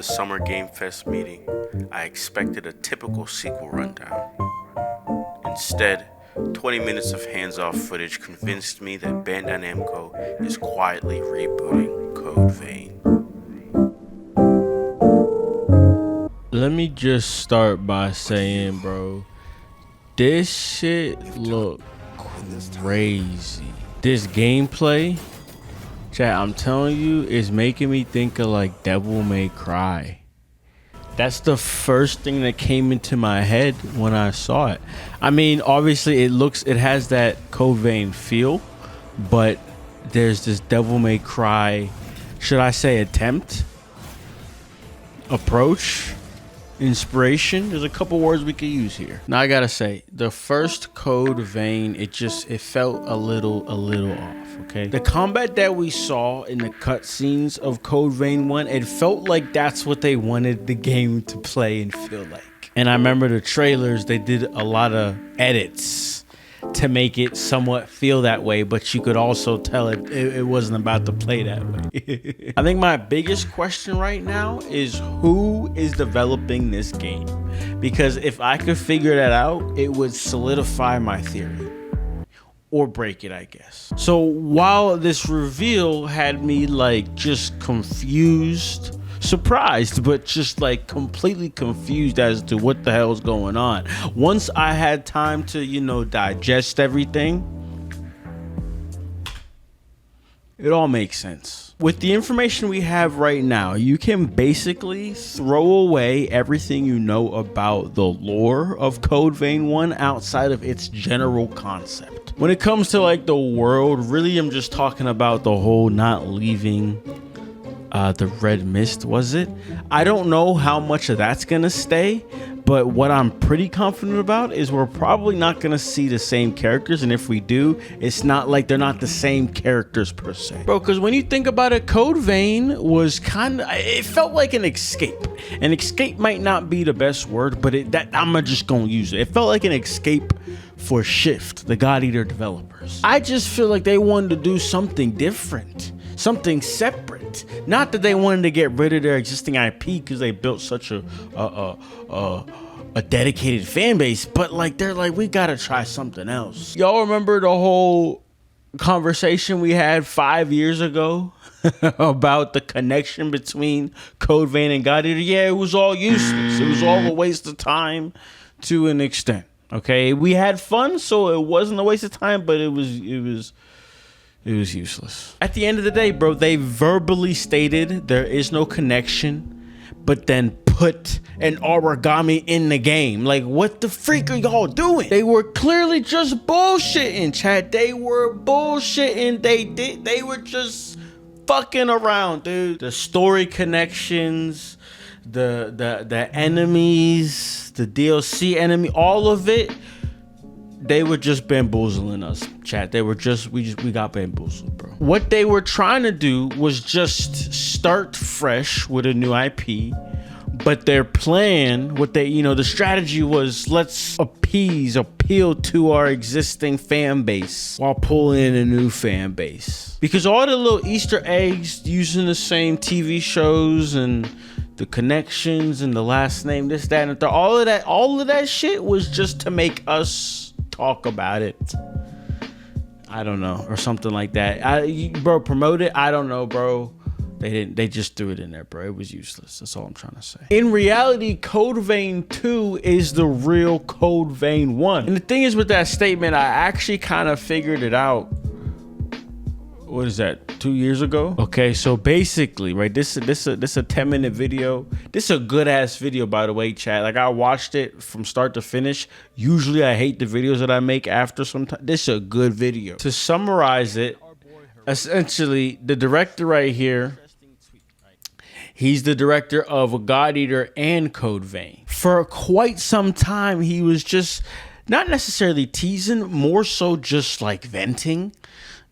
Summer Game Fest meeting, I expected a typical sequel rundown. Instead, 20 minutes of hands-off footage convinced me that Bandai Namco is quietly rebooting Code Vein. Let me just start by saying, bro, this shit look crazy. This gameplay, chat, I'm telling you, is making me think of like Devil May Cry. That's the first thing that came into my head when I saw it. I mean, obviously it has that Code Vein feel, but there's this Devil May Cry, should I say approach, inspiration. There's a couple words we could use here. Now I gotta say, the first Code Vein, it felt a little off. Okay, the combat that we saw in the cutscenes of Code Vein 1, it felt like that's what they wanted the game to play and feel like. And I remember the trailers, they did a lot of edits to make it somewhat feel that way, but you could also tell it wasn't about to play that way. I think my biggest question right now is who is developing this game? Because if I could figure that out, it would solidify my theory. Or break it, I guess. So while this reveal had me like just confused, surprised, but just like completely confused as to what the hell's going on. Once I had time to, digest everything, it all makes sense. With the information we have right now, you can basically throw away everything you know about the lore of Code Vein 1 outside of its general concept. When it comes to like the world, really I'm just talking about the whole not leaving the red mist, was it? I don't know how much of that's gonna stay, but what I'm pretty confident about is we're probably not gonna see the same characters, and if we do, it's not like they're not the same characters per se. Bro, because when you think about it, Code Vein was it felt like an escape. An escape might not be the best word, but I'm just gonna use it. It felt like an escape for Shift, the God Eater developers. I just feel like they wanted to do something different. Something separate. Not that they wanted to get rid of their existing IP because they built such a dedicated fan base, but like they're like, we gotta try something else. Y'all remember the whole conversation we had 5 years ago about the connection between Code Vein and God Eater? Yeah, it was all useless. It was all a waste of time to an extent. Okay, we had fun, so it wasn't a waste of time, but it was useless. At the end of the day, bro, they verbally stated there is no connection, but then put an origami in the game. Like, what the freak are y'all doing? They were clearly just bullshitting, chat. They were bullshitting. They were just fucking around, dude. The story connections, the enemies, the DLC enemy, all of it. They were just bamboozling us, chat. We got bamboozled, bro. What they were trying to do was just start fresh with a new IP, but their plan, the strategy was, let's appeal to our existing fan base while pulling in a new fan base. Because all the little Easter eggs using the same TV shows and the connections and the last name, this, that, and all of that shit was just to make us talk about it. I don't know, or something like that. Promote it. I don't know, bro. They didn't. They just threw it in there, bro. It was useless. That's all I'm trying to say. In reality, Code Vein 2 is the real Code Vein 1. And the thing is with that statement, I actually kind of figured it out. What is that? 2 years ago? Okay, so basically, right, this a 10-minute video. This is a good ass video, by the way, chat. Like, I watched it from start to finish. Usually I hate the videos that I make after some time. This is a good video. To summarize it, essentially, the director right here, he's the director of God Eater and Code Vein. For quite some time, he was just not necessarily teasing, more so just like venting,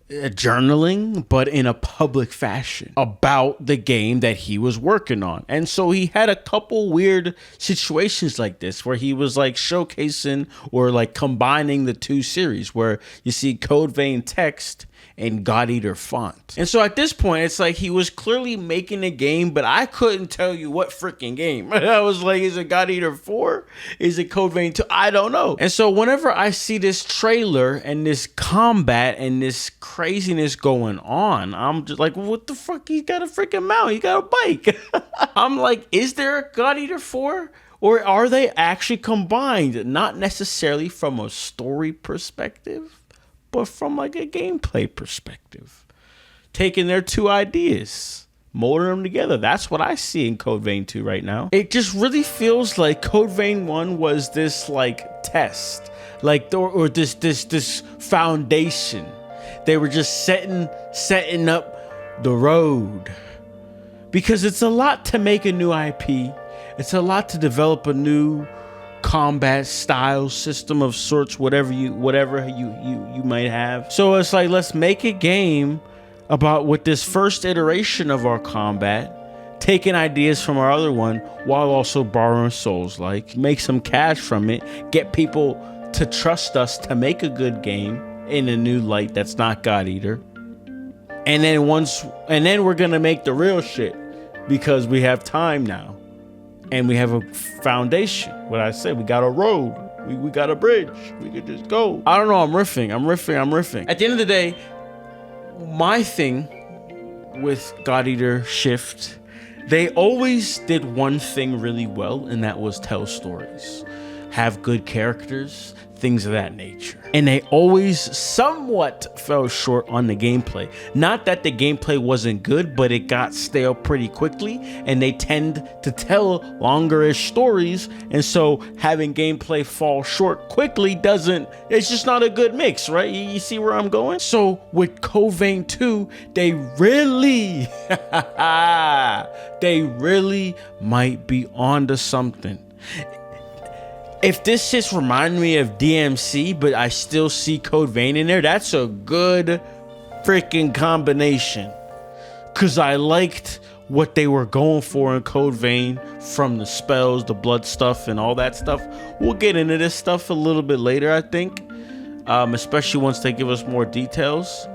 journaling, but in a public fashion about the game that he was working on. And so he had a couple weird situations like this where he was like showcasing or like combining the two series, where you see Code Vein text in God Eater font. And so at this point, it's like he was clearly making a game, but I couldn't tell you what freaking game. I was like, is it God Eater 4? Is it Code Vein 2? I don't know. And so whenever I see this trailer and this combat and this craziness going on, I'm just like, what the fuck? He's got a freaking mount. He got a bike. I'm like, is there a God Eater 4? Or are they actually combined? Not necessarily from a story perspective, but from like a gameplay perspective. Taking their two ideas, molding them together. That's what I see in Code Vein 2 right now. It just really feels like Code Vein 1 was this like test, like or this foundation. They were just setting up the road. Because it's a lot to make a new IP. It's a lot to develop a new combat style system of sorts, whatever you might have. So it's like, let's make a game about with this first iteration of our combat, taking ideas from our other one while also borrowing Souls, like make some cash from it, get people to trust us to make a good game in a new light that's not God Eater. And then we're gonna make the real shit because we have time now. And we have a foundation. What I said, we got a road. We got a bridge. We could just go. I don't know. I'm riffing. At the end of the day, my thing with God Eater Shift, they always did one thing really well, and that was tell stories, have good characters, things of that nature. And they always somewhat fell short on the gameplay. Not that the gameplay wasn't good, but it got stale pretty quickly, and they tend to tell longer-ish stories, and so having gameplay fall short quickly it's just not a good mix, right? You see where I'm going? So with Code Vein 2, they really might be onto something. If this just reminded me of DMC, but I still see Code Vein in there, that's a good freaking combination. Because I liked what they were going for in Code Vein, from the spells, the blood stuff, and all that stuff. We'll get into this stuff a little bit later, I think. Especially once they give us more details.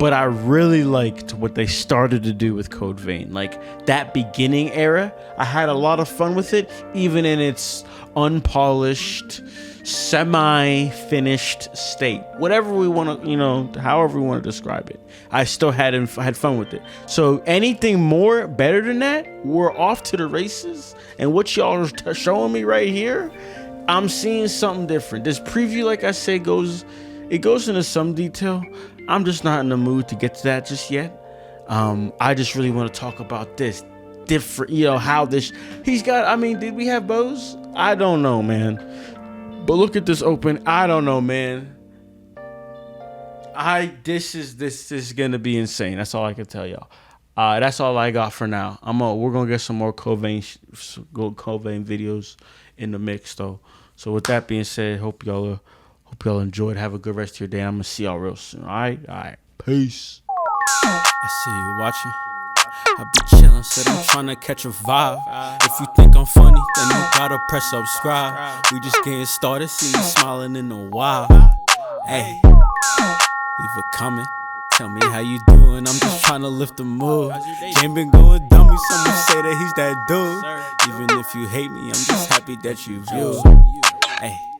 But I really liked what they started to do with Code Vein. Like, that beginning era, I had a lot of fun with it, even in its unpolished, semi-finished state. Whatever we want to, however we want to describe it. I still had fun with it. So anything more, better than that, we're off to the races. And what y'all are showing me right here, I'm seeing something different. This preview, like I said, goes into some detail. I'm just not in the mood to get to that just yet. I just really want to talk about this different, how this, did we have bows? I don't know, man. But look at this open. I don't know, man. This is gonna be insane. That's all I can tell y'all. That's all I got for now. We're gonna get some more Code Vein videos in the mix though. So with that being said, hope y'all enjoyed. Have a good rest of your day. I'm gonna see y'all real soon. All right. Peace. I see you watching. I be chillin', said I'm tryna catch a vibe. If you think I'm funny, then you gotta press subscribe. We just getting started, see me smiling in a while. Hey, leave a comment, tell me how you doing. I'm just tryna lift the mood. Ain't been going dummy, someone say that he's that dude. Even if you hate me, I'm just happy that you view. Hey.